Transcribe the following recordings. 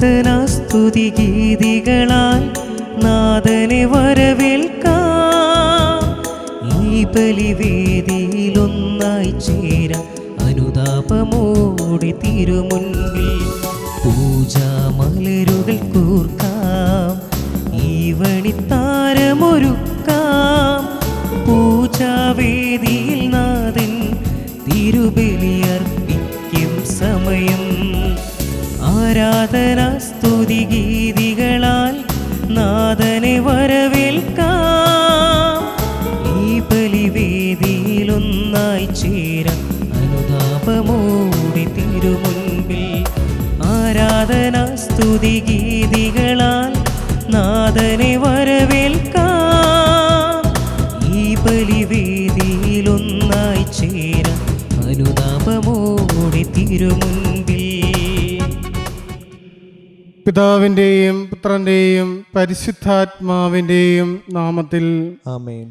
ആരാധനാ സ്തുതി ഗീതികളാൽ നാഥനെ വരവേൽക്കാം. ഈ ബലിവേദിയിലൊന്നായി ചേരാം അനുതാപമോടെ തിരുമുൻപിൽ. പൂജാമലരുകൾ കൂർക്കാം, ഈ വണിത്താരമൊരുക്കാം. പൂജാവേദിയിൽ നാഥൻ തിരുബലിയർപ്പിക്കും സമയം. ആരാധനാ സ്തുതി ഗീതികളാൽ നാഥനെ വരവേൽക്കാം. ഈ ബലിവേദിയിലൊന്നായി ചേരാം അനുതാപമോടെ തിരുമുൻപിൽ. ആരാധനാ സ്തുതി ഗീതികളാൽ നാഥനെ വരവേൽക്കാം. ഈ ബലിവേദിയിലൊന്നായി ചേരാം അനുതാപമോടെ തിരുമുൻപിൽ. പിതാവിൻ്റെയും പുത്രൻ്റെയും പരിശുദ്ധാത്മാവിൻ്റെയും നാമത്തിൽ ആമേൻ.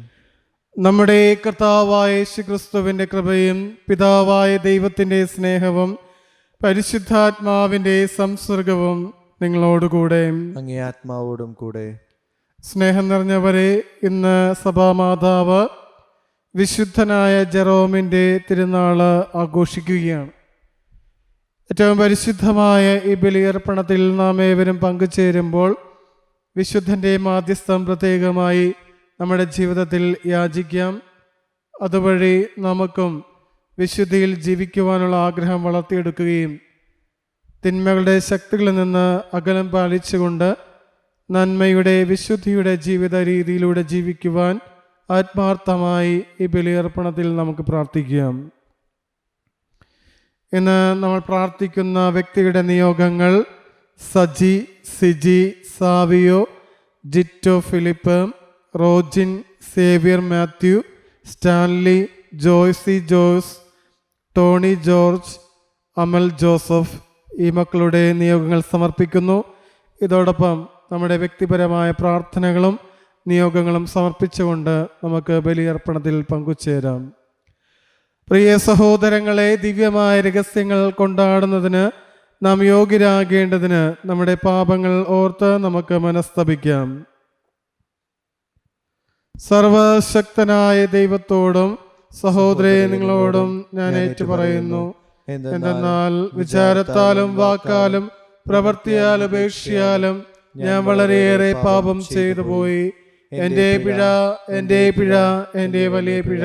നമ്മുടെ കർത്താവായ യേശുക്രിസ്തുവിൻ്റെ കൃപയും പിതാവായ ദൈവത്തിൻ്റെ സ്നേഹവും പരിശുദ്ധാത്മാവിൻ്റെ സംസർഗവും നിങ്ങളോടുകൂടെ അങ്ങേ ആത്മാവോടും കൂടെ. സ്നേഹം നിറഞ്ഞവരെ, ഇന്ന് സഭാമാതാവ് വിശുദ്ധനായ ജെറോമിൻ്റെ തിരുനാൾ ആഘോഷിക്കുകയാണ്. ഏറ്റവും പരിശുദ്ധമായ ഈ ബലിയർപ്പണത്തിൽ നാം ഏവരും പങ്കുചേരുമ്പോൾ വിശുദ്ധൻ്റെ മാധ്യസ്ഥം പ്രത്യേകമായി നമ്മുടെ ജീവിതത്തിൽ യാചിക്കാം. അതുവഴി നമുക്കും വിശുദ്ധിയിൽ ജീവിക്കുവാനുള്ള ആഗ്രഹം വളർത്തിയെടുക്കുകയും തിന്മകളുടെ ശക്തികളിൽ നിന്ന് അകലം പാലിച്ചുകൊണ്ട് നന്മയുടെ വിശുദ്ധിയുടെ ജീവിത രീതിയിലൂടെ ജീവിക്കുവാൻ ആത്മാർത്ഥമായി ഈ ബലിയർപ്പണത്തിൽ നമുക്ക് പ്രാർത്ഥിക്കാം. ഇന്ന് നമ്മൾ പ്രാർത്ഥിക്കുന്ന വ്യക്തിയുടെ നിയോഗങ്ങൾ: സജി, സിജി, സാവിയോ, ജിറ്റോ ഫിലിപ്പ്, റോജിൻ, സേവ്യർ മാത്യു, സ്റ്റാൻലി, ജോയ്സി ജോസ്, ടോണി ജോർജ്, അമൽ ജോസഫ്. ഈ മക്കളുടെ നിയോഗങ്ങൾ സമർപ്പിക്കുന്നു. ഇതോടൊപ്പം നമ്മുടെ വ്യക്തിപരമായ പ്രാർത്ഥനകളും നിയോഗങ്ങളും സമർപ്പിച്ചുകൊണ്ട് നമുക്ക് ബലിയർപ്പണത്തിൽ പങ്കുചേരാം. പ്രിയ സഹോദരങ്ങളെ, ദിവ്യമായ രഹസ്യങ്ങൾ കൊണ്ടാടുന്നതിന് നാം യോഗ്യരാകേണ്ടതിന് നമ്മുടെ പാപങ്ങൾ ഓർത്ത് നമുക്ക് മനസ്തപിക്കാം. സർവശക്തനായ ദൈവത്തോടും സഹോദരേ നിങ്ങളോടും ഞാൻ ഏറ്റുപറയുന്നു. എന്തെന്നാൽ വിചാരത്താലും വാക്കാലും പ്രവൃത്തിയാലും ഉപേക്ഷയാലും ഞാൻ വളരെയേറെ പാപം ചെയ്തു പോയി. എൻ്റെ പിഴ, എൻ്റെ പിഴ, എൻ്റെ വലിയ പിഴ.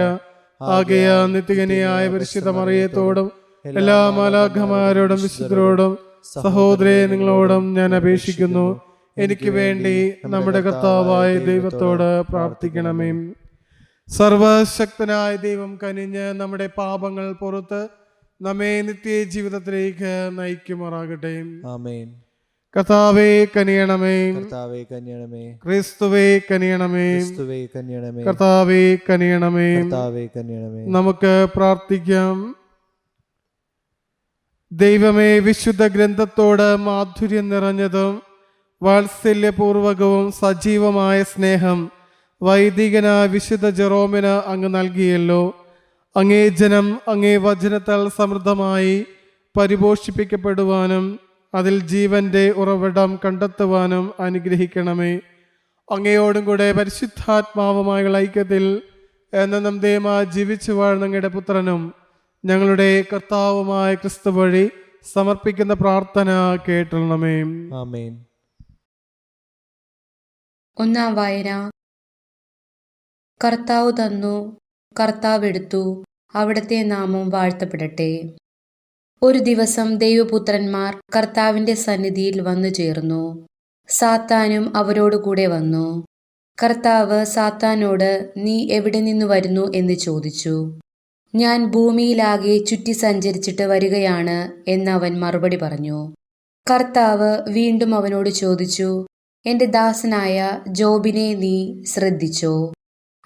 ആകയാൽ നിത്യകനിയായ പരിശുദ്ധ മറിയത്തോടും എല്ലാ മാലാഖമാരോടും വിശുദ്ധരോടും സഹോദരേ നിങ്ങളോടും ഞാൻ അപേക്ഷിക്കുന്നു, എനിക്ക് വേണ്ടി നമ്മുടെ കർത്താവായ ദൈവത്തോട് പ്രാർത്ഥിക്കണമേ. സർവശക്തനായ ദൈവം കനിഞ്ഞ് നമ്മുടെ പാപങ്ങൾ പുറത്ത് നമ്മെ നിത്യ ജീവിതത്തിലേക്ക് നയിക്കുമാറാകട്ടെ. ആമേൻ. കർത്താവേ കനിയണമേ, കർത്താവേ കനിയണമേ. ക്രിസ്തുവേ കനിയണമേ, ക്രിസ്തുവേ കനിയണമേ. കർത്താവേ കനിയണമേ, കർത്താവേ കനിയണമേ. നമുക്ക് പ്രാർത്ഥിക്കാം. ദൈവമേ, വിശുദ്ധ ഗ്രന്ഥത്തോട് മാധുര്യം നിറഞ്ഞതും വാത്സല്യപൂർവകവും സജീവമായ സ്നേഹം വൈദികനായ വിശുദ്ധ ജെറോമിന് അങ്ങ് നൽകിയല്ലോ. അങ്ങേ ജനം അങ്ങേ വചനത്താൽ സമൃദ്ധമായി പരിപോഷിപ്പിക്കപ്പെടുവാനും അതിൽ ജീവന്റെ ഉറവിടം കണ്ടെത്തുവാനും അനുഗ്രഹിക്കണമേ. അങ്ങയോടും കൂടെ പരിശുദ്ധാത്മാവുമായുള്ള ഐക്യത്തിൽ എന്നും ദൈവമായി ജീവിച്ചു വാഴുന്ന അങ്ങയുടെ പുത്രനും ഞങ്ങളുടെ കർത്താവുമായ ക്രിസ്തു വഴി സമർപ്പിക്കുന്ന പ്രാർത്ഥന കേട്ടണമേ. ആമേൻ. ഒന്നാം വായന. കർത്താവ് തന്നു, കർത്താവ് എടുത്തു, അവിടുത്തെ നാമം വാഴ്ത്തപ്പെടട്ടെ. ഒരു ദിവസം ദൈവപുത്രന്മാർ കർത്താവിന്റെ സന്നിധിയിൽ വന്നു ചേർന്നു. സാത്താനും അവരോടുകൂടെ വന്നു. കർത്താവ് സാത്താനോട്, നീ എവിടെ നിന്ന് വരുന്നു എന്ന് ചോദിച്ചു. ഞാൻ ഭൂമിയിലാകെ ചുറ്റി സഞ്ചരിച്ചിട്ട് വരികയാണ് എന്നവൻ മറുപടി പറഞ്ഞു. കർത്താവ് വീണ്ടും അവനോട് ചോദിച്ചു, എന്റെ ദാസനായ ജോബിനെ നീ ശ്രദ്ധിച്ചോ?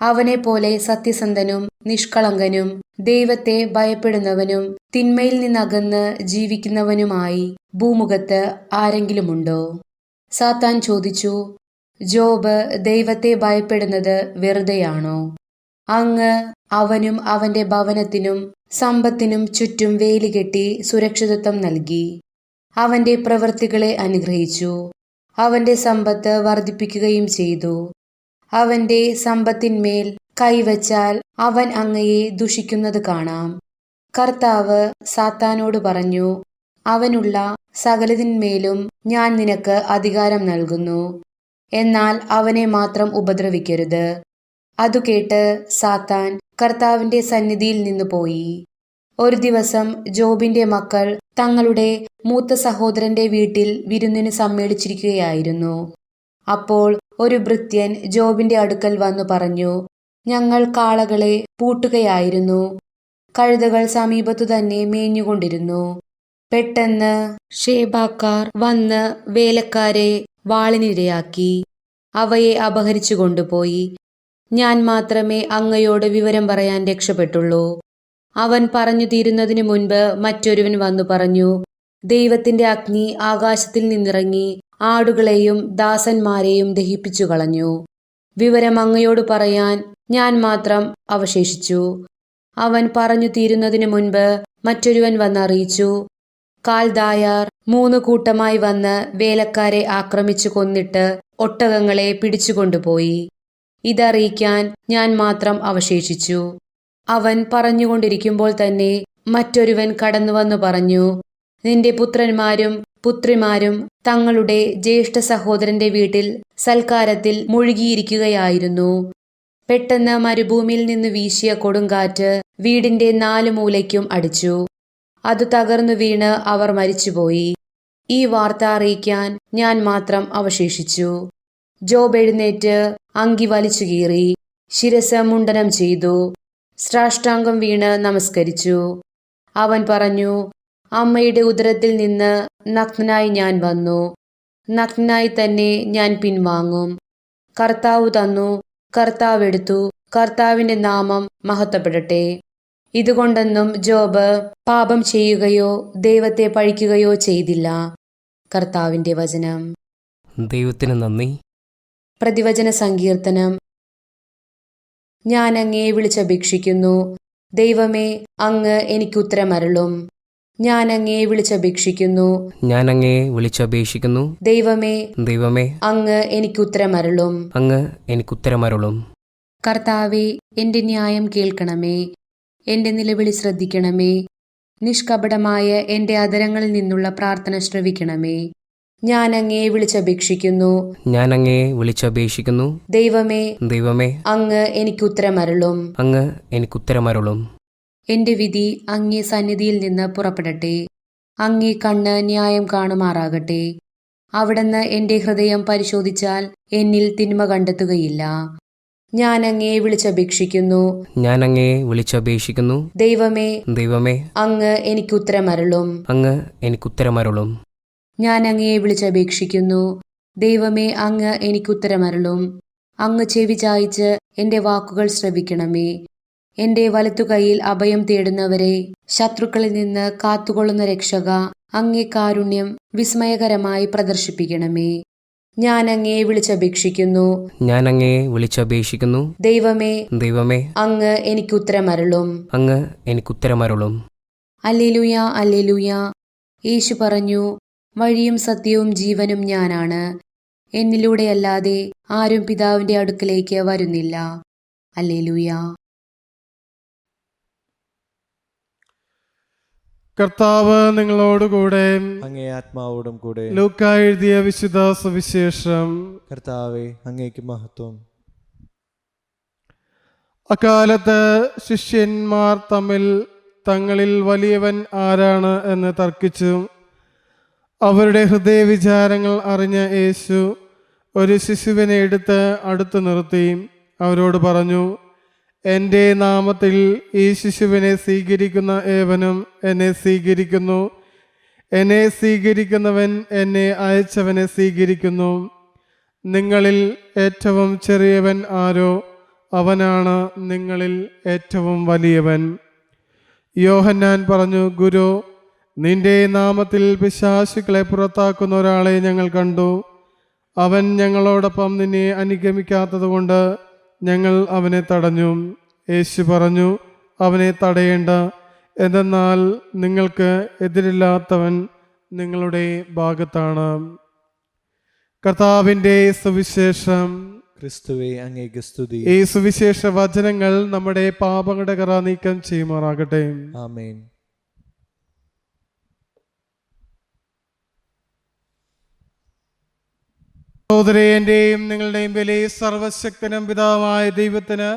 അവനെ പോലെ സത്യസന്ധനും നിഷ്കളങ്കനും ദൈവത്തെ ഭയപ്പെടുന്നവനും തിന്മയിൽ നിന്നകന്ന് ജീവിക്കുന്നവനുമായി ഭൂമുഖത്ത് ആരെങ്കിലുമുണ്ടോ? സാത്താൻ ചോദിച്ചു, ജോബ് ദൈവത്തെ ഭയപ്പെടുന്നത് വെറുതെയാണോ? അങ്ങ് അവനും അവന്റെ ഭവനത്തിനും സമ്പത്തിനും ചുറ്റും വേലി കെട്ടി സുരക്ഷിതത്വം നൽകി. അവന്റെ പ്രവൃത്തികളെ അനുഗ്രഹിച്ചു. അവന്റെ സമ്പത്ത് വർദ്ധിപ്പിക്കുകയും ചെയ്തു. അവന്റെ സമ്പത്തിന്മേൽ കൈവച്ചാൽ അവൻ അങ്ങയെ ദുഷിക്കുന്നത് കാണാം. കർത്താവ് സാത്താനോട് പറഞ്ഞു, അവനുള്ള സകലതിന്മേലും ഞാൻ നിനക്ക് അധികാരം നൽകുന്നു. എന്നാൽ അവനെ മാത്രം ഉപദ്രവിക്കരുത്. അതു കേട്ട് സാത്താൻ കർത്താവിന്റെ സന്നിധിയിൽ നിന്ന് പോയി. ഒരു ദിവസം ജോബിന്റെ മക്കൾ തങ്ങളുടെ മൂത്ത സഹോദരന്റെ വീട്ടിൽ വിരുന്നിന് സമ്മേളിച്ചിരിക്കുകയായിരുന്നു. അപ്പോൾ ഒരു ഭൃത്യൻ ജോബിന്റെ അടുക്കൽ വന്നു പറഞ്ഞു, ഞങ്ങൾ കാളകളെ പൂട്ടുകയായിരുന്നു. കഴുതകൾ സമീപത്തു തന്നെ മേഞ്ഞുകൊണ്ടിരുന്നു. പെട്ടെന്ന് ഷേബാക്കാർ വന്ന് വേലക്കാരെ വാളിനിരയാക്കി അവയെ അപഹരിച്ചു കൊണ്ടുപോയി. ഞാൻ മാത്രമേ അങ്ങയോട് വിവരം പറയാൻ രക്ഷപ്പെട്ടുള്ളൂ. അവൻ പറഞ്ഞു തീരുന്നതിനു മുൻപ് മറ്റൊരുവൻ വന്നു പറഞ്ഞു, ദൈവത്തിന്റെ അഗ്നി ആകാശത്തിൽ നിന്നിറങ്ങി ആടുകളെയും ദാസന്മാരെയും ദഹിപ്പിച്ചു കളഞ്ഞു. വിവരം അങ്ങയോട് പറയാൻ ഞാൻ മാത്രം അവശേഷിച്ചു. അവൻ പറഞ്ഞു തീരുന്നതിനു മുൻപ് മറ്റൊരുവൻ വന്നറിയിച്ചു, കാൽദായർ 3 കൂട്ടമായി വന്ന് വേലക്കാരെ ആക്രമിച്ചു കൊന്നിട്ട് ഒട്ടകങ്ങളെ പിടിച്ചുകൊണ്ടുപോയി. ഇതറിയിക്കാൻ ഞാൻ മാത്രം അവശേഷിച്ചു. അവൻ പറഞ്ഞുകൊണ്ടിരിക്കുമ്പോൾ തന്നെ മറ്റൊരുവൻ കടന്നുവന്നു പറഞ്ഞു, നിന്റെ പുത്രന്മാരും പുത്രിമാരും തങ്ങളുടെ ജ്യേഷ്ഠ സഹോദരന്റെ വീട്ടിൽ സൽക്കാരത്തിൽ മുഴുകിയിരിക്കുകയായിരുന്നു. പെട്ടെന്ന് മരുഭൂമിയിൽ നിന്ന് വീശിയ കൊടുങ്കാറ്റ് വീടിന്റെ 4 മൂലയ്ക്കും അടിച്ചു. അത് തകർന്നു വീണ് അവർ മരിച്ചുപോയി. ഈ വാർത്ത അറിയിക്കാൻ ഞാൻ മാത്രം അവശേഷിച്ചു. ജോബ് എഴുന്നേറ്റ് അങ്കി വലിച്ചു കീറി, ശിരസ് മുണ്ഡനം ചെയ്തു, സാഷ്ടാംഗം വീണ് നമസ്കരിച്ചു. അവൻ പറഞ്ഞു, അമ്മയുടെ ഉദരത്തിൽ നിന്ന് നഗ്നനായി ഞാൻ വന്നു, നഗ്നനായി തന്നെ ഞാൻ പിൻവാങ്ങും. കർത്താവ് തന്നു, കർത്താവ് എടുത്തു, കർത്താവിന്റെ നാമം മഹത്വപ്പെടട്ടെ. ഇതുകൊണ്ടൊന്നും ജോബ് പാപം ചെയ്യുകയോ ദൈവത്തെ പഴിക്കുകയോ ചെയ്തില്ല. കർത്താവിന്റെ വചനം. ദൈവത്തിന് നന്ദി. പ്രതിവചന സങ്കീർത്തനം. ഞാൻ അങ്ങയെ വിളിച്ചപേക്ഷിക്കുന്നു, ദൈവമേ അങ്ങ് എനിക്കുത്തരമരുളും. ഞാൻ അങ്ങയെ വിളിച്ചപേക്ഷിക്കുന്നു, ഞാൻ അങ്ങയെ വിളിച്ചപേക്ഷിക്കുന്നു, ദൈവമേ ദൈവമേ അങ്ങ് എനിക്കുത്തരമരുളും. അങ്ങ് എനിക്കുത്തരമരുളും. കർത്താവേ, എന്റെ ന്യായം കേൾക്കണമേ, എന്റെ നിലവിളി ശ്രദ്ധിക്കണമേ. നിഷ്കപടമായ എന്റെ അധരങ്ങളിൽ നിന്നുള്ള പ്രാർത്ഥന ശ്രവിക്കണമേ. ഞാൻ അങ്ങയെ വിളിച്ചപേക്ഷിക്കുന്നു, ഞാൻ അങ്ങയെ വിളിച്ചപേക്ഷിക്കുന്നു, ദൈവമേ ദൈവമേ അങ്ങ് എനിക്കുത്തരമരുളും. അങ്ങ് എനിക്കുത്തരമരുളും. എന്റെ വിധി അങ്ങേ സന്നിധിയിൽ നിന്ന് പുറപ്പെടട്ടെ. അങ്ങേ കണ്ണ് ന്യായം കാണുമാറാകട്ടെ. അവിടുന്ന് എന്റെ ഹൃദയം പരിശോധിച്ചാൽ എന്നിൽ തിന്മ കണ്ടെത്തുകയില്ല. ഞാൻ അങ്ങയെ വിളിച്ചപേക്ഷിക്കുന്നു, ഞാൻ അങ്ങയെ വിളിച്ചപേക്ഷിക്കുന്നു, ദൈവമേ ദൈവമേ അങ്ങ് എനിക്കുത്തരമരുളും. അങ്ങ് എനിക്കുത്തരമരുളും. ഞാൻ അങ്ങയെ വിളിച്ചപേക്ഷിക്കുന്നു, ദൈവമേ അങ്ങ് എനിക്കുത്തരമരുളും. അങ്ങ് ചെവി ചായിച്ച് എന്റെ വാക്കുകൾ ശ്രവിക്കണമേ. എന്റെ വലത്തുകൈയിൽ അഭയം തേടുന്നവരെ, ശത്രുക്കളിൽ നിന്ന് കാത്തുകൊള്ളുന്ന രക്ഷക, അങ്ങേ കാരുണ്യം വിസ്മയകരമായി പ്രദർശിപ്പിക്കണമേ. ഞാൻ അങ്ങയെ വിളിച്ചപേക്ഷിക്കുന്നു, ഞാൻ അങ്ങയെ വിളിച്ചപേക്ഷിക്കുന്നു, ദൈവമേ ദൈവമേ അങ്ങ് എനിക്കുത്തരമരുളും. അങ്ങ് എനിക്കുത്തരമരുളും. Alleluia, alleluia. യേശു പറഞ്ഞു, വഴിയും സത്യവും ജീവനും ഞാനാണ്. എന്നിലൂടെയല്ലാതെ ആരും പിതാവിന്റെ അടുക്കലേക്ക് വരുന്നില്ല. അല്ലേലൂയ. കർത്താവ് നിങ്ങളോടുകൂടെ. അങ്ങേ ആത്മാവോടും കൂടെ. ലൂക്കാ എഴുതിയ വിശുദ്ധ സുവിശേഷം. കർത്താവെ, അങ്ങേക്ക് മഹത്വം. അക്കാലത്ത് ശിഷ്യന്മാർ തങ്ങളിൽ വലിയവൻ ആരാണ് എന്ന് തർക്കിച്ചു. അവരുടെ ഹൃദയവിചാരങ്ങൾ അറിഞ്ഞ യേശു ഒരു ശിശുവിനെ എടുത്ത് അടുത്ത് നിർത്തി അവരോട് പറഞ്ഞു, എൻ്റെ നാമത്തിൽ ഈ ശിശുവിനെ സ്വീകരിക്കുന്ന ഏവനും എന്നെ സ്വീകരിക്കുന്നു. എന്നെ സ്വീകരിക്കുന്നവൻ എന്നെ അയച്ചവനെ സ്വീകരിക്കുന്നു. നിങ്ങളിൽ ഏറ്റവും ചെറിയവൻ ആരോ അവനാണ് നിങ്ങളിൽ ഏറ്റവും വലിയവൻ. യോഹന്നാൻ പറഞ്ഞു, ഗുരു, നിന്റെ നാമത്തിൽ പിശാചുക്കളെ പുറത്താക്കുന്ന ഒരാളെ ഞങ്ങൾ കണ്ടു. അവൻ ഞങ്ങളോടൊപ്പം നിന്നെ അനുഗമിക്കാത്തതുകൊണ്ട് ഞങ്ങൾ അവനെ തടഞ്ഞു. യേശു പറഞ്ഞു, അവനെ തടയേണ്ട, എന്തെന്നാൽ നിങ്ങൾക്ക് എതിരില്ലാത്തവൻ നിങ്ങളുടെ ഭാഗത്താണ്. കർത്താവിൻ്റെ സുവിശേഷം. ക്രിസ്തുവേ അങ്ങേക്ക് സ്തുതി. ഈ സുവിശേഷ വചനങ്ങൾ നമ്മുടെ പാപങ്ങളുടെ കറ നീക്കം ചെയ്യുമാറാകട്ടെ. ആമേൻ. സഹോദരന്റെയും നിങ്ങളുടെയും ബലി സർവശക്തനും പിതാവായ ദൈവത്തിന്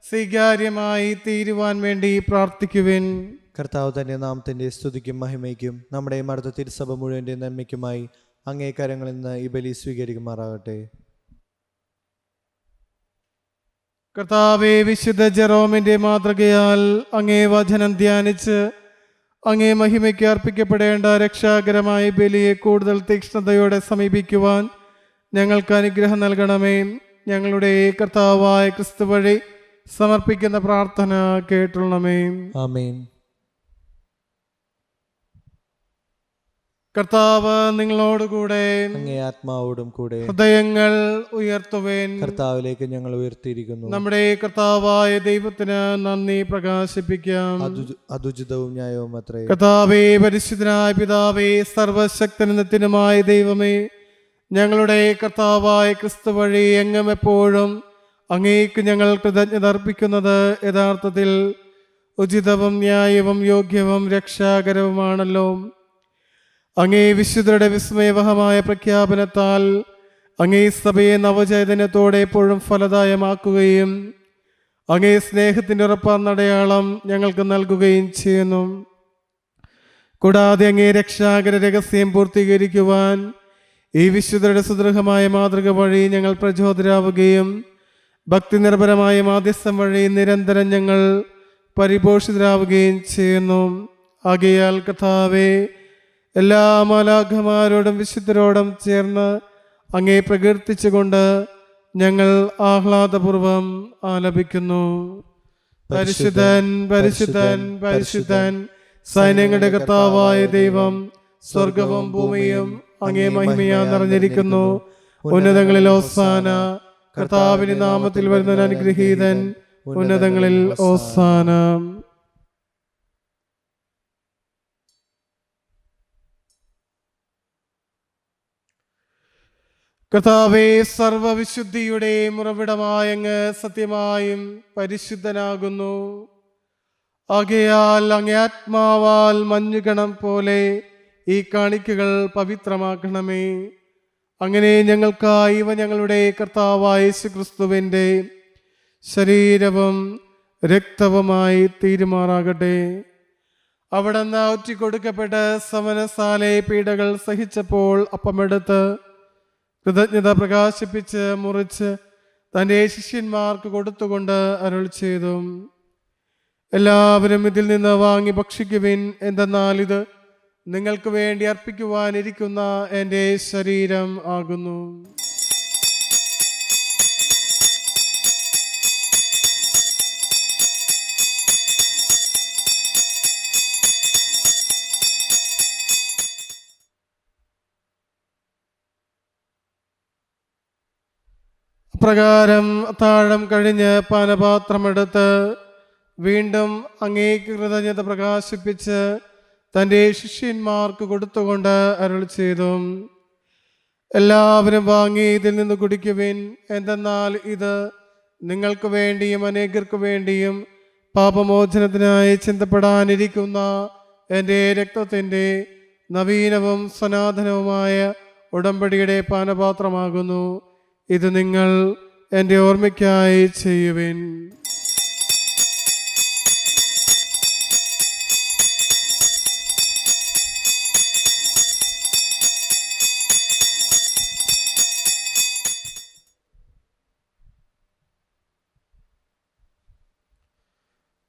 സ്വീകാര്യമായി തീരുവാൻ വേണ്ടി പ്രാർത്ഥിക്കുവിൻ. കർത്താവ് തന്നെ നാമത്തിന്റെ സ്തുതിക്കും മഹിമയ്ക്കും നമ്മുടെ മർദ്ദ തിരുസഭ മുഴുവന്റെ നന്മയ്ക്കുമായി അങ്ങേ കരങ്ങളിൽ നിന്ന് ഈ ബലി സ്വീകരിക്കുമാറാകട്ടെ. കർത്താവേ, വിശുദ്ധ ജെറോമിന്റെ മാതൃകയാൽ അങ്ങേ വചനം ധ്യാനിച്ച് അങ്ങേ മഹിമയ്ക്ക് അർപ്പിക്കപ്പെടേണ്ട രക്ഷാകരമായ ബലിയെ കൂടുതൽ തീക്ഷ്ണതയോടെ സമീപിക്കുവാൻ ഞങ്ങൾക്ക് അനുഗ്രഹം നൽകണമേ. ഞങ്ങളുടെ കർത്താവായ ക്രിസ്തു വഴി സമർപ്പിക്കുന്ന പ്രാർത്ഥന കേട്ടുള്ളണമേ. ആമേൻ. കർത്താവ് നിങ്ങളോടുകൂടെ. അങ്ങേ ആത്മാവോടും കൂടെ. ഹൃദയങ്ങൾ ഉയർത്തുവേൻ. കർത്താവിലേക്ക് ഞങ്ങൾ ഉയർത്തിയിരിക്കുന്നു. നമ്മുടെ കർത്താവായ ദൈവത്തിന് നന്ദി പ്രകാശിപ്പിക്കാം. അതുചിതവും ന്യായവും അത്രേ. കർത്താവേ, പരിശുദ്ധനായ പിതാവേ, സർവശക്തനത്തിനുമായ ദൈവമേ, ഞങ്ങളുടെ കർത്താവായ ക്രിസ്തു വഴി എങ്ങും എപ്പോഴും അങ്ങേക്ക് ഞങ്ങൾ കൃതജ്ഞത അർപ്പിക്കുന്നത് യഥാർത്ഥത്തിൽ ഉചിതവും ന്യായവും യോഗ്യവും രക്ഷാകരവുമാണല്ലോ. അങ്ങേ വിശുദ്ധരുടെ വിസ്മയവഹമായ പ്രഖ്യാപനത്താൽ അങ്ങേ സഭയെ നവചൈതന്യത്തോടെ എപ്പോഴും ഫലദായമാക്കുകയും അങ്ങേ സ്നേഹത്തിൻ്റെ ഉറപ്പാർന്നടയാളം ഞങ്ങൾക്ക് നൽകുകയും ചെയ്യുന്നു. കൂടാതെ അങ്ങേ രക്ഷാകര രഹസ്യം പൂർത്തീകരിക്കുവാൻ ഈ വിശുദ്ധരുടെ സുദൃഢമായ മാതൃക വഴി ഞങ്ങൾ പ്രചോദരാവുകയും ഭക്തി നിർഭരമായ മാധ്യസ്ഥം വഴി നിരന്തരം ഞങ്ങൾ പരിപോഷിതരാവുകയും ചെയ്യുന്നു. ആകയാൽ കർത്താവേ, എല്ലാ മാലാഖമാരോടും വിശുദ്ധരോടും ചേർന്ന് അങ്ങേ പ്രകീർത്തിച്ചുകൊണ്ട് ഞങ്ങൾ ആഹ്ലാദപൂർവം ആലപിക്കുന്നു. പരിശുദ്ധൻ, പരിശുദ്ധൻ, പരിശുദ്ധൻ, സൈന്യങ്ങളുടെ കർത്താവായ ദൈവം, സ്വർഗവും ഭൂമിയും അങ്ങേ മഹിമയാൽ നിറഞ്ഞിരിക്കുന്നു. ഉന്നതങ്ങളിൽ ഓസാന. കർത്താവിന്റെ നാമത്തിൽ വരുന്നവൻ അനുഗ്രഹീതൻ. ഉന്നതങ്ങളിൽ ഓസാന. കർത്താവേ, സർവവിശുദ്ധിയുടെയും ഉറവിടമായ അങ്ങ് സത്യമായും പരിശുദ്ധനാകുന്നു. ആകയാൽ അങ്ങേ ആത്മാവാൽ മഞ്ഞുകണം പോലെ ഈ കാണിക്കകൾ പവിത്രമാക്കണമേ. അങ്ങനെ ഞങ്ങൾക്കായി ഇവ ഞങ്ങളുടെ കർത്താവായ യേശുക്രിസ്തുവിൻ്റെ ശരീരവും രക്തവുമായി തീരുമാറാകട്ടെ. അവിടുന്ന് ഒറ്റിക്കൊടുക്കപ്പെട്ട് സമനസാലെ പീഡകൾ സഹിച്ചപ്പോൾ അപ്പമെടുത്ത് കൃതജ്ഞത പ്രകാശിപ്പിച്ച് മുറിച്ച് തൻ്റെ ശിഷ്യന്മാർക്ക് കൊടുത്തുകൊണ്ട് അരുൾ ചെയ്തു, എല്ലാവരും ഇതിൽ നിന്ന് വാങ്ങി ഭക്ഷിക്കുവിൻ. എന്തെന്നാൽ ഇത് നിങ്ങൾക്ക് വേണ്ടി അർപ്പിക്കുവാനിരിക്കുന്ന എൻ്റെ ശരീരം ആകുന്നു. പ്രകാരം താഴം കഴിഞ്ഞ് പാനപാത്രമെടുത്ത് വീണ്ടും അങ്ങേക്ക് കൃതജ്ഞത പ്രകാശിപ്പിച്ച് തൻ്റെ ശിഷ്യന്മാർക്ക് കൊടുത്തുകൊണ്ട് അരുൾ ചെയ്തു, എല്ലാവരും വാങ്ങി ഇതിൽ നിന്ന് കുടിക്കുവിൻ. എന്തെന്നാൽ ഇത് നിങ്ങൾക്ക് വേണ്ടിയും അനേകർക്ക് വേണ്ടിയും പാപമോചനത്തിനായി ചിന്തപ്പെടാനിരിക്കുന്ന എൻ്റെ രക്തത്തിൻ്റെ നവീനവും സനാതനവുമായ ഉടമ്പടിയുടെ പാനപാത്രമാകുന്നു. ഇത് നിങ്ങൾ എൻ്റെ ഓർമ്മയ്ക്കായി ചെയ്യുവിൻ.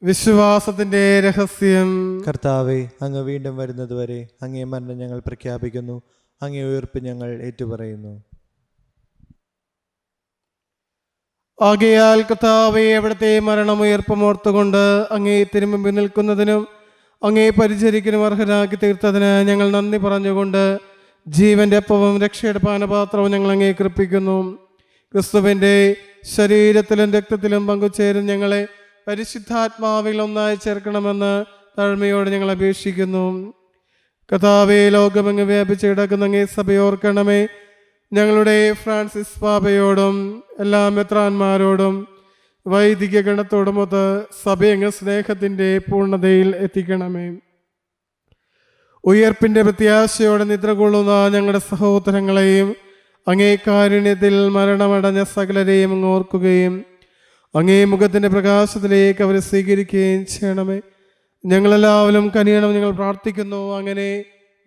വിശ്വാസത്തിന്റെ രഹസ്യം. കർത്താവേ, അങ്ങ് വീണ്ടും വരുന്നതുവരെ അങ്ങേ മരണം ഞങ്ങൾ പ്രഖ്യാപിക്കുന്നു, അങ്ങേ ഉയർപ്പ് ഞങ്ങൾ ഏറ്റുപറയുന്നു. ആകയാൽ കർത്താവേ, അവിടുത്തെ മരണം ഉയർപ്പും ഓർത്തുകൊണ്ട് അങ്ങേ തിരുമുമ്പിൽ നിൽക്കുന്നതിനും അങ്ങേ പരിചരിക്കലും അർഹരാക്കി തീർത്തതിന് ഞങ്ങൾ നന്ദി പറഞ്ഞുകൊണ്ട് ജീവന്റെ അപ്പവും രക്ഷയുടെ പാനപാത്രവും ഞങ്ങൾ അങ്ങേ കൃപ്പിക്കുന്നു. ക്രിസ്തുവിൻ്റെ ശരീരത്തിലും രക്തത്തിലും പങ്കുചേരും ഞങ്ങളെ പരിശുദ്ധാത്മാവിൽ ഒന്നായി ചേർക്കണമെന്ന് താഴ്മയോടെ ഞങ്ങൾ അപേക്ഷിക്കുന്നു. കർത്താവേ, ലോകമെങ്ങ് വ്യാപിച്ച് കിടക്കുന്ന അങ്ങേ സഭയോർക്കണമേ. ഞങ്ങളുടെ ഫ്രാൻസിസ് പാപ്പയോടും എല്ലാ മെത്രാന്മാരോടും വൈദിക ഗണത്തോടുമൊത്ത് സഭയങ്ങ് സ്നേഹത്തിൻ്റെ പൂർണ്ണതയിൽ എത്തിക്കണമേ. ഉയർപ്പിൻ്റെ പ്രത്യാശയോടെ നിദ്ര കൊള്ളുന്ന ഞങ്ങളുടെ സഹോദരങ്ങളെയും അങ്ങേ കാരുണ്യത്തിൽ മരണമടഞ്ഞ സകലരെയും അങ്ങ് ഓർക്കുകയും അങ്ങേ മുഖത്തിൻ്റെ പ്രകാശത്തിലേക്ക് അവരെ സ്വീകരിക്കുകയും ചെയ്യണമേ. ഞങ്ങളെല്ലാവരും കനിയണം ഞങ്ങൾ പ്രാർത്ഥിക്കുന്നു. അങ്ങനെ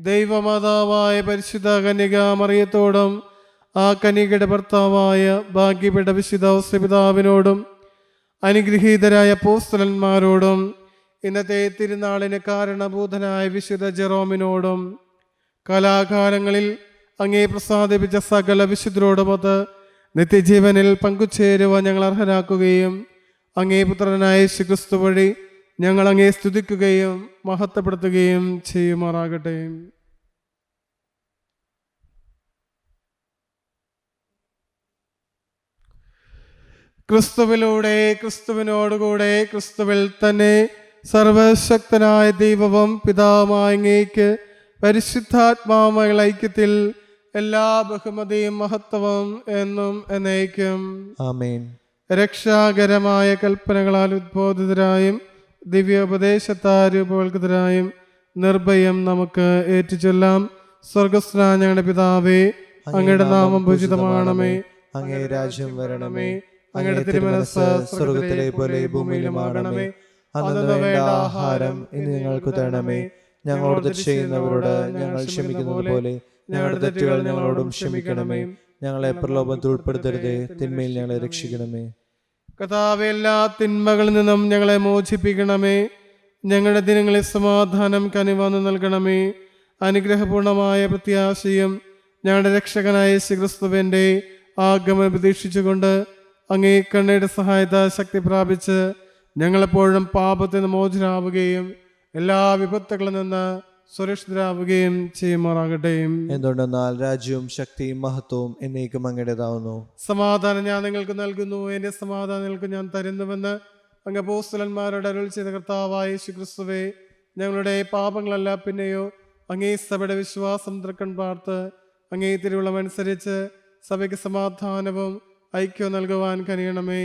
ദൈവമാതാവായ പരിശുദ്ധ കന്യക മറിയത്തോടും ആ കന്യകയുടെ ഭർത്താവായ ഭാഗ്യപ്പെട്ട വിശുദ്ധ ഔസേപിതാവിനോടും അനുഗ്രഹീതരായ അപ്പോസ്തലന്മാരോടും ഇന്നത്തെ തിരുനാളിന് കാരണഭൂതനായ വിശുദ്ധ ജെറോമിനോടും കലാകാലങ്ങളിൽ അങ്ങേ പ്രസാദിപ്പിച്ച സകല വിശുദ്ധരോടുമൊത്ത് നിത്യജീവനിൽ പങ്കുചേരുവാൻ ഞങ്ങൾ അർഹരാക്കുകയും അങ്ങേ പുത്രനായ യേശുക്രിസ്തു വഴി ഞങ്ങൾ അങ്ങേ സ്തുതിക്കുകയും മഹത്വപ്പെടുത്തുകയും ചെയ്യുമാറാകട്ടെ. ക്രിസ്തുവിലൂടെ, ക്രിസ്തുവിനോടുകൂടെ, ക്രിസ്തുവിൽ തന്നെ സർവശക്തനായ ദൈവവും പിതാവുമായ അങ്ങേക്ക് പരിശുദ്ധാത്മാവുമായുള്ള ഐക്യത്തിൽ എല്ലാ ബഹുമതിയും മഹത്വവും എന്നും എന്നേക്കും. ആമേൻ. രക്ഷാകരമായ കൽപ്പനകളാൽ ഉദ്ബോധിതരായും ദിവ്യോപദേശത്താൽ രൂപവൽകൃതരായും നിർഭയം നമുക്ക് ഏറ്റുചൊല്ലാം. സ്വർഗസ്ഥനായ ഞങ്ങളുടെ പിതാവേ, അങ്ങയുടെ നാമം പൂജിതമാണമേ, അങ്ങേ രാജ്യം വരണമേ, അങ്ങയുടെ തിരുമനസ്സ് സ്വർഗത്തിലെ പോലെ ഭൂമിയിലുമാകണമേ. അന്നു വേണ്ട ആഹാരം ഇന്ന് ഞങ്ങൾക്ക് തരണമേ. ഞങ്ങളോട് തെറ്റ് ചെയ്യുന്നവരോട് ഞങ്ങൾ ക്ഷമിക്കുന്നത് പോലെ ഞങ്ങളുടെ തെറ്റുകൾ ഞങ്ങളോടും ക്ഷമിക്കണമേ. ഞങ്ങളെ പ്രലോഭനത്തിൽ ഉൾപ്പെടുത്തരുതേ, തിന്മയിൽ ഞങ്ങളെ രക്ഷിക്കണമേ. കർത്താവേ, എല്ലാ തിന്മകളിൽ നിന്നും ഞങ്ങളെ മോചിപ്പിക്കണമേ. ഞങ്ങളുടെ ദിനങ്ങളിൽ സമാധാനം കനിവന്നു നൽകണമേ. അനുഗ്രഹപൂർണമായ പ്രത്യാശയും ഞങ്ങളുടെ രക്ഷകനായ യേശുക്രിസ്തുവിന്റെ ആഗമനം പ്രതീക്ഷിച്ചുകൊണ്ട് അങ്ങേ കണ്ണയുടെ സഹായത്താൽ ശക്തി പ്രാപിച്ച് ഞങ്ങളെപ്പോഴും പാപത്തിൽ നിന്ന് മോചിതരാവുകയും എല്ലാ വിപത്തുകളിൽ നിന്ന് സുരക്ഷിതരാവുകയും ചെയ്യുമാറാകട്ടെ. എന്തുകൊണ്ടെന്നാൽ രാജ്യവും ശക്തിയും മഹത്വവും എന്നേക്കും അങ്ങയുടേതാവുന്നു. സമാധാനം ഞാൻ നിങ്ങൾക്ക് നൽകുന്നു, എൻ്റെ സമാധാനം നിങ്ങൾക്ക് ഞാൻ തരുന്നുവെന്ന് അങ്ങ് അപ്പോസ്തലന്മാരോട് അരുൾ ചെയ്ത കർത്താവായ യേശുക്രിസ്തുവേ, ഞങ്ങളുടെ പാപങ്ങളല്ല പിന്നെയോ അങ്ങേ സഭയുടെ വിശ്വാസം തൃക്കൺ പാർത്ത് അങ്ങേ തിരുവുള്ളമനുസരിച്ച് സഭയ്ക്ക് സമാധാനവും ഐക്യവും നൽകുവാൻ കനിയണമേ.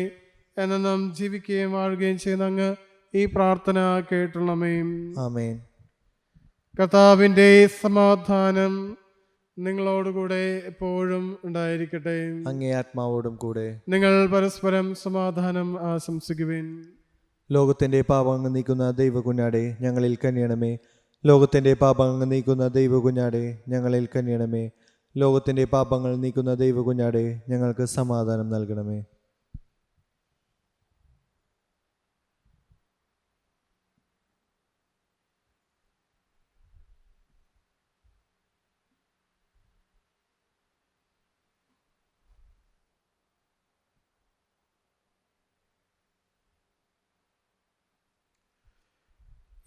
എന്നും ജീവിക്കുകയും വാഴുകയും ചെയ്യുന്ന അങ്ങ് ഈ പ്രാർത്ഥന കേട്ടുള്ളമേ. ആമേൻ. കർത്താവിൻ്റെ സമാധാനം നിങ്ങളോടുകൂടെ എപ്പോഴും ഉണ്ടായിരിക്കട്ടെ. അങ്ങേ ആത്മാവോടും കൂടെ. നിങ്ങൾ പരസ്പരം സമാധാനം ആശംസിക്കുവിൻ. ലോകത്തിന്റെ പാപങ്ങൾ നീക്കുന്ന ദൈവകുഞ്ഞാടെ ഞങ്ങളിൽ കനിയണമേ. ലോകത്തിന്റെ പാപങ്ങൾ നീക്കുന്ന ദൈവകുഞ്ഞാടെ ഞങ്ങളിൽ കനിയണമേ. ലോകത്തിന്റെ പാപങ്ങൾ നീക്കുന്ന ദൈവകുഞ്ഞാടെ ഞങ്ങൾക്ക് സമാധാനം നൽകണമേ.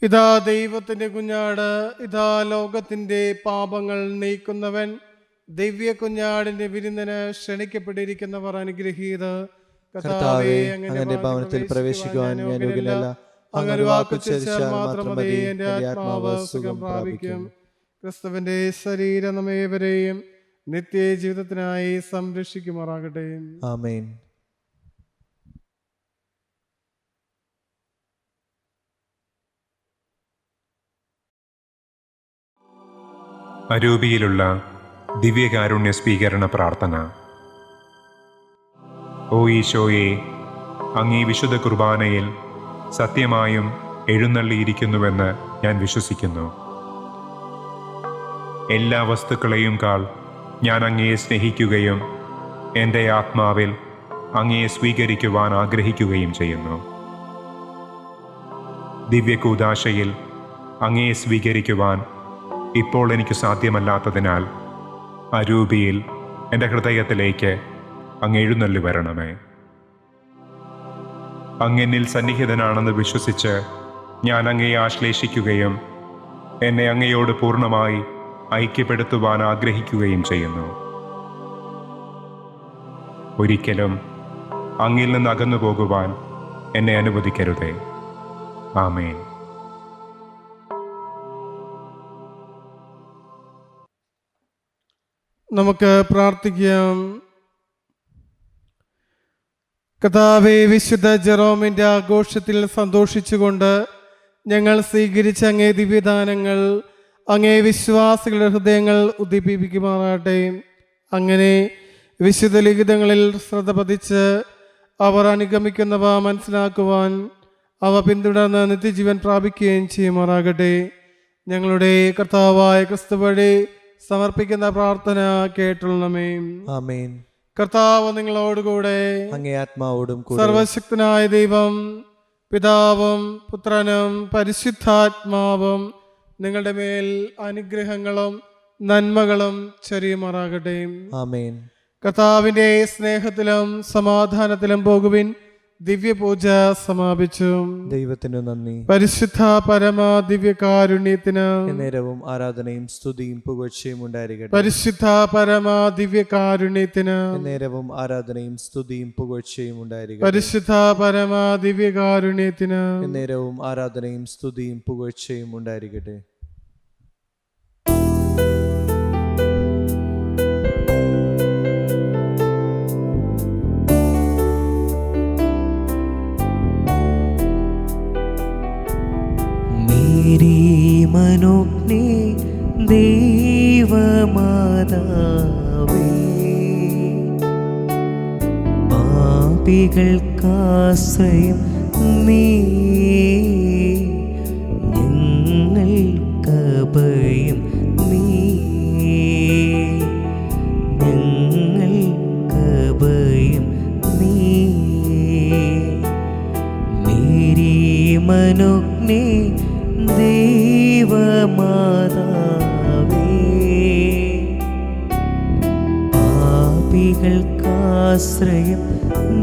ഇതാ ദൈവത്തിന്റെ കുഞ്ഞാട്, ഇതാ ലോകത്തിന്റെ പാപങ്ങൾ നീക്കുന്നവൻ. ദിവ്യ കുഞ്ഞാടിന്റെ വിരുന്നിന് ക്ഷണിക്കപ്പെട്ടിരിക്കുന്നവർ അനുഗ്രഹീത. കർത്താവേ, അങ്ങയുടെ ഭവനത്തിൽ പ്രവേശിക്കുവാൻ ഞാൻ യോഗ്യനല്ല. അങ്ങ് ഒരു വാക്കുച്ചരിച്ചാൽ മാത്രം മതി, എൻ്റെ ആത്മാവ് സുഖം പ്രാപിക്കും. ക്രിസ്തുവിന്റെ ശരീരം നമ്മേവരെയും നിത്യജീവിതത്തിനായി സംരക്ഷിക്കുമാറാകട്ടെ. ആമേൻ. അരൂപിയിലുള്ള ദിവ്യകാരുണ്യ സ്വീകരണ പ്രാർത്ഥന. ഓ ഈശോയെ, അങ്ങീ വിശുദ്ധ കുർബാനയിൽ സത്യമായും എഴുന്നള്ളിയിരിക്കുന്നുവെന്ന് ഞാൻ വിശ്വസിക്കുന്നു. എല്ലാ വസ്തുക്കളെയും കാൾ ഞാൻ അങ്ങയെ സ്നേഹിക്കുകയും എൻ്റെ ആത്മാവിൽ അങ്ങയെ സ്വീകരിക്കുവാൻ ആഗ്രഹിക്കുകയും ചെയ്യുന്നു. ദിവ്യകൂദാശയിൽ അങ്ങയെ സ്വീകരിക്കുവാൻ ഇപ്പോൾ എനിക്ക് സാധ്യമല്ലാത്തതിനാൽ അരൂപിയിൽ എൻ്റെ ഹൃദയത്തിലേക്ക് അങ്ങ് എഴുന്നള്ളി വരണമേ. അങ്ങെന്നിൽ സന്നിഹിതനാണെന്ന് വിശ്വസിച്ച് ഞാൻ അങ്ങയെ ആശ്ലേഷിക്കുകയും എന്നെ അങ്ങയോട് പൂർണ്ണമായി ഐക്യപ്പെടുത്തുവാൻ ആഗ്രഹിക്കുകയും ചെയ്യുന്നു. ഒരിക്കലും അങ്ങിൽ നിന്ന് അകന്നു പോകുവാൻ എന്നെ അനുവദിക്കരുതേ. ആമേൻ. നമുക്ക് പ്രാർത്ഥിക്കാം. കർത്താവേ, വിശുദ്ധ ജെറോമിൻ്റെ ആഘോഷത്തിൽ സന്തോഷിച്ചുകൊണ്ട് ഞങ്ങൾ സ്വീകരിച്ച അങ്ങേ ദിവ്യദാനങ്ങൾ അങ്ങേ വിശ്വാസികളുടെ ഹൃദയങ്ങൾ ഉദ്ദീപിക്കുമാറാട്ടെ. അങ്ങനെ വിശുദ്ധ ലിഖിതങ്ങളിൽ ശ്രദ്ധ പതിച്ച് അവർ അനുഗമിക്കുന്നവ മനസ്സിലാക്കുവാൻ അവ പിന്തുടർന്ന് നിത്യജീവൻ പ്രാപിക്കുകയും ചെയ്യുമാറാകട്ടെ. ഞങ്ങളുടെ കർത്താവായ ക്രിസ്തു വഴി സമർപ്പിക്കുന്ന പ്രാർത്ഥന കേട്ടുള്ളണമേ. ആമേൻ. കർത്താവ് നിങ്ങളോടുകൂടെ. അങ്ങേ ആത്മാവോടും കൂടെ. സർവശക്തനായ ദൈവം പിതാവും പുത്രനും പരിശുദ്ധാത്മാവും നിങ്ങളുടെ മേൽ അനുഗ്രഹങ്ങളും നന്മകളും ചൊരിയുമാറാകട്ടെ. ആമേൻ. കർത്താവിന്റെ സ്നേഹത്തിലും സമാധാനത്തിലും പോകുവിൻ. ദിവ്യപൂജ സമാപിച്ചു. ദൈവത്തിനു നന്ദി. പരിശുദ്ധ പരമ ദിവ്യകാരുണ്യത്തിന് നേരവും ആരാധനയും സ്തുതിയും പുകഴ്ചയും ഉണ്ടായിരിക്കട്ടെ. പരിശുദ്ധ പരമ ദിവ്യകാരുണ്യത്തിന് നേരവും ആരാധനയും സ്തുതിയും പുകഴ്ചയും ഉണ്ടായിരിക്കട്ടെ. പരിശുദ്ധ പരമ ദിവ്യകാരുണ്യത്തിന് നേരവും ആരാധനയും സ്തുതിയും പുകഴ്ചയും ഉണ്ടായിരിക്കട്ടെ. മനോജ്ഞേ ദൈവമാതാവേ, പാപികൾക്കാശ്രയം നീ, ഞങ്ങൾക്കഭയം നീ, ഞങ്ങൾക്കഭയം നീ. മേരി മനോജ്ഞേ ദൈവമാതാവേ, പാപികൾക്കാശ്രയം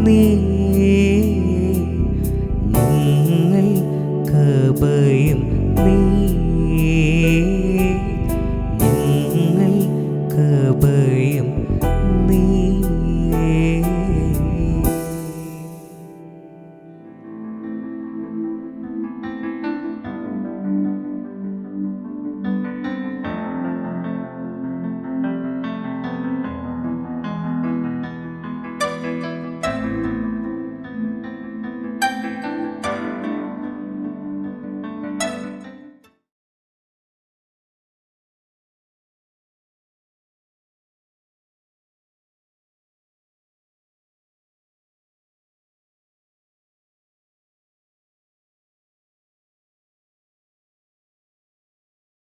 നീ.